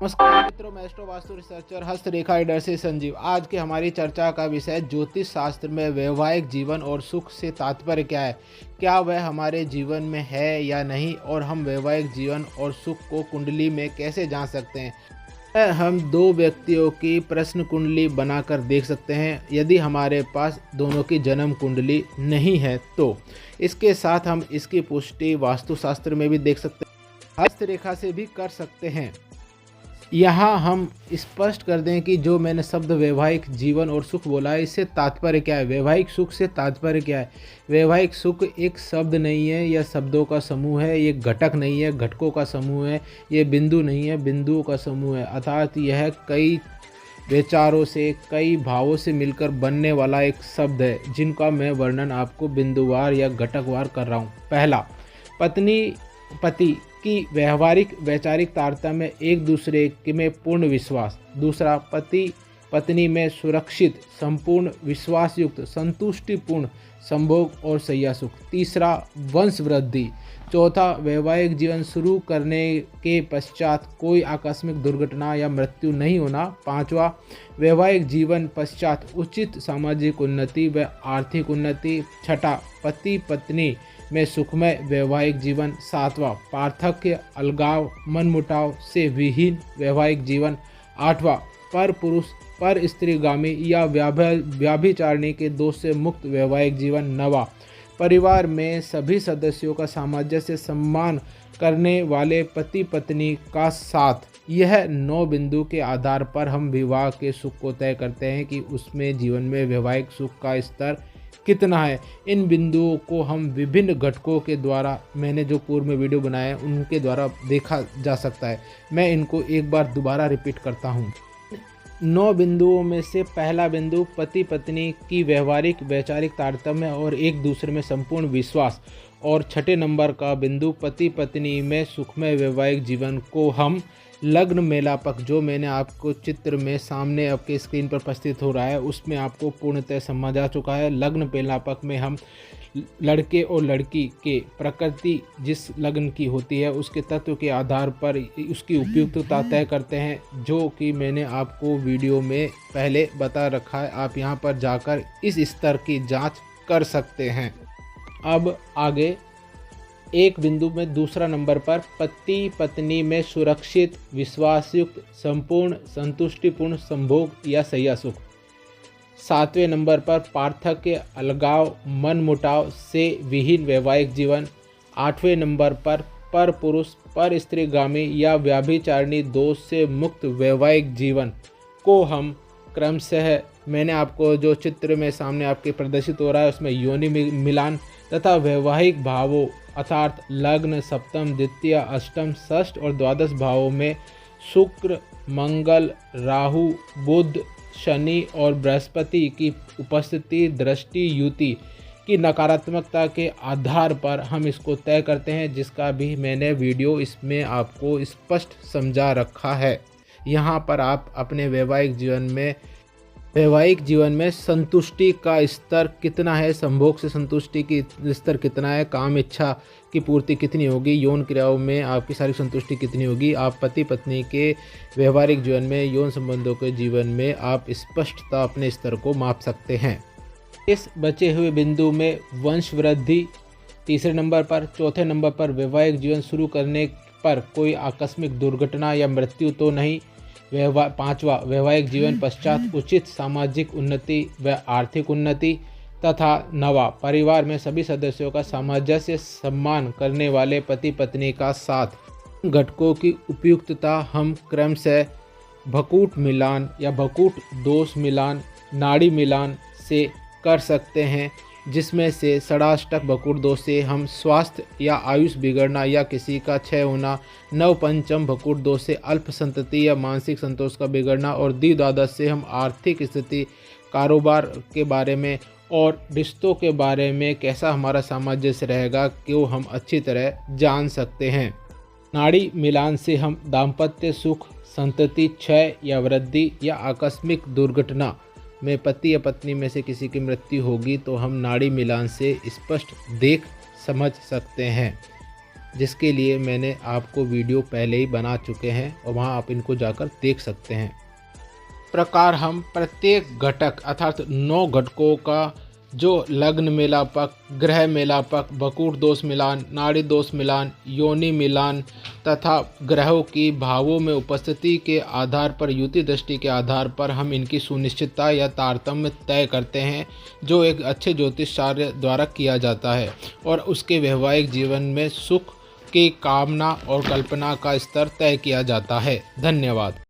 नमस्कार मित्रों, मैं एस्ट्रो वास्तु रिसर्चर हस्तरेखा रीडर से संजीव। आज की हमारी चर्चा का विषय ज्योतिष शास्त्र में वैवाहिक जीवन और सुख से तात्पर्य क्या है, क्या वह हमारे जीवन में है या नहीं, और हम वैवाहिक जीवन और सुख को कुंडली में कैसे जान सकते हैं। हम दो व्यक्तियों की प्रश्न कुंडली बनाकर देख सकते हैं यदि हमारे पास दोनों की जन्म कुंडली नहीं है तो। इसके साथ हम इसकी पुष्टि वास्तुशास्त्र में भी देख सकते हैं, हस्तरेखा से भी कर सकते हैं। यहाँ हम स्पष्ट कर दें कि जो मैंने शब्द वैवाहिक जीवन और सुख बोला है, इससे तात्पर्य क्या है, वैवाहिक सुख से तात्पर्य क्या है। वैवाहिक सुख एक शब्द नहीं है, यह शब्दों का समूह है, ये घटक नहीं है, घटकों का समूह है, ये बिंदु नहीं है, बिंदुओं का समूह है। अर्थात यह कई विचारों से, कई भावों से मिलकर बनने वाला एक शब्द है, जिनका मैं वर्णन आपको बिंदुवार या घटकवार कर रहा हूँ। पहला, पत्नी पति की व्यवहारिक वैचारिक तारतम्य, एक दूसरे में पूर्ण विश्वास। दूसरा, पति पत्नी में सुरक्षित, संपूर्ण, विश्वासयुक्त, संतुष्टिपूर्ण संभोग और शय्या सुख। तीसरा, वंश वृद्धि। चौथा, वैवाहिक जीवन शुरू करने के पश्चात कोई आकस्मिक दुर्घटना या मृत्यु नहीं होना। पांचवा, वैवाहिक जीवन पश्चात उचित सामाजिक उन्नति व आर्थिक उन्नति। छठा, पति पत्नी में सुखमय वैवाहिक जीवन। सातवां, पार्थक्य, अलगाव, मनमुटाव से विहीन वैवाहिक जीवन। आठवां, पर पुरुष पर स्त्रीगामी या व्याभिचारणी के दोष से मुक्त वैवाहिक जीवन। नवा, परिवार में सभी सदस्यों का सामंजस्य सम्मान करने वाले पति पत्नी का साथ। यह 9 बिंदु के आधार पर हम विवाह के सुख को तय करते हैं कि उसमें जीवन में वैवाहिक सुख का स्तर कितना है। इन बिंदुओं को हम विभिन्न घटकों के द्वारा, मैंने जो पूर्व में वीडियो बनाया है उनके द्वारा देखा जा सकता है। मैं इनको एक बार दोबारा रिपीट करता हूँ। 9 बिंदुओं में से पहला बिंदु पति पत्नी की व्यवहारिक वैचारिक तारतम्य और एक दूसरे में संपूर्ण विश्वास, और छठे नंबर का बिंदु पति पत्नी में सुखमय वैवाहिक जीवन को हम लग्न मेलापक, जो मैंने आपको चित्र में सामने आपके स्क्रीन पर प्रस्तुत हो रहा है उसमें आपको पूर्णतः समझ आ चुका है। लग्न मेलापक में हम लड़के और लड़की के प्रकृति जिस लग्न की होती है उसके तत्व के आधार पर उसकी उपयुक्तता तय करते हैं, जो कि मैंने आपको वीडियो में पहले बता रखा है। आप यहां पर जाकर इस स्तर की जांच कर सकते हैं। अब आगे एक बिंदु में दूसरा नंबर पर पति पत्नी में सुरक्षित, विश्वासयुक्त, संपूर्ण, संतुष्टिपूर्ण संभोग या शय्या सुख। 7वें नंबर पर पार्थक्य, अलगाव, मनमुटाव से विहीन वैवाहिक जीवन। 8वें नंबर पर पुरुष पर स्त्रीगामी या व्याभिचारिणी दोष से मुक्त वैवाहिक जीवन को हम क्रमशः, मैंने आपको जो चित्र में सामने आपके प्रदर्शित हो रहा है उसमें योनि मिलान तथा वैवाहिक भावों अर्थात लग्न, सप्तम, द्वितीय, अष्टम, षष्ठ और द्वादश भावों में शुक्र, मंगल, राहु, बुध, शनि और बृहस्पति की उपस्थिति, दृष्टि, युति की नकारात्मकता के आधार पर हम इसको तय करते हैं, जिसका भी मैंने वीडियो इसमें आपको स्पष्ट समझा रखा है। यहाँ पर आप अपने वैवाहिक जीवन में संतुष्टि का स्तर कितना है, संभोग से संतुष्टि की स्तर कितना है, काम इच्छा की पूर्ति कितनी होगी, यौन क्रियाओं में आपकी शारीरिक संतुष्टि कितनी होगी, आप पति पत्नी के व्यवहारिक जीवन में, यौन संबंधों के जीवन में आप स्पष्टता अपने स्तर को माप सकते हैं। इस बचे हुए बिंदु में वंश वृद्धि तीसरे नंबर पर। चौथे नंबर पर वैवाहिक जीवन शुरू करने पर कोई आकस्मिक दुर्घटना या मृत्यु तो नहीं। पांचवा, वैवाहिक जीवन पश्चात उचित सामाजिक उन्नति व आर्थिक उन्नति। तथा नवा, परिवार में सभी सदस्यों का सामंजस्य सम्मान करने वाले पति पत्नी का साथ। घटकों की उपयुक्तता हम क्रमशः भकूट मिलान या भकूट दोष मिलान, नाड़ी मिलान से कर सकते हैं, जिसमें से षडाष्टक भकूट दोष से हम स्वास्थ्य या आयुष बिगड़ना या किसी का क्षय होना, नव पंचम भकूट दोष से अल्प संतति या मानसिक संतोष का बिगड़ना, और द्विद्वादश से हम आर्थिक स्थिति, कारोबार के बारे में और रिश्तों के बारे में कैसा हमारा सामंजस्य रहेगा कि हम अच्छी तरह जान सकते हैं। नाड़ी मिलान से हम दाम्पत्य सुख, संतति क्षय या वृद्धि या आकस्मिक दुर्घटना में पति या पत्नी में से किसी की मृत्यु होगी तो हम नाड़ी मिलान से स्पष्ट देख समझ सकते हैं। जिसके लिए मैंने आपको वीडियो पहले ही बना चुके हैं और वहाँ आप इनको जाकर देख सकते हैं। प्रकार हम प्रत्येक घटक अर्थात 9 घटकों का जो लग्न मेलापक, ग्रह मेलापक, बकुट दोष मिलान, नाड़ी दोष मिलान, योनि मिलान तथा ग्रहों की भावों में उपस्थिति के आधार पर, युति दृष्टि के आधार पर हम इनकी सुनिश्चितता या तारतम्य तय करते हैं, जो एक अच्छे ज्योतिषाचार्य द्वारा किया जाता है और उसके वैवाहिक जीवन में सुख की कामना और कल्पना का स्तर तय किया जाता है। धन्यवाद।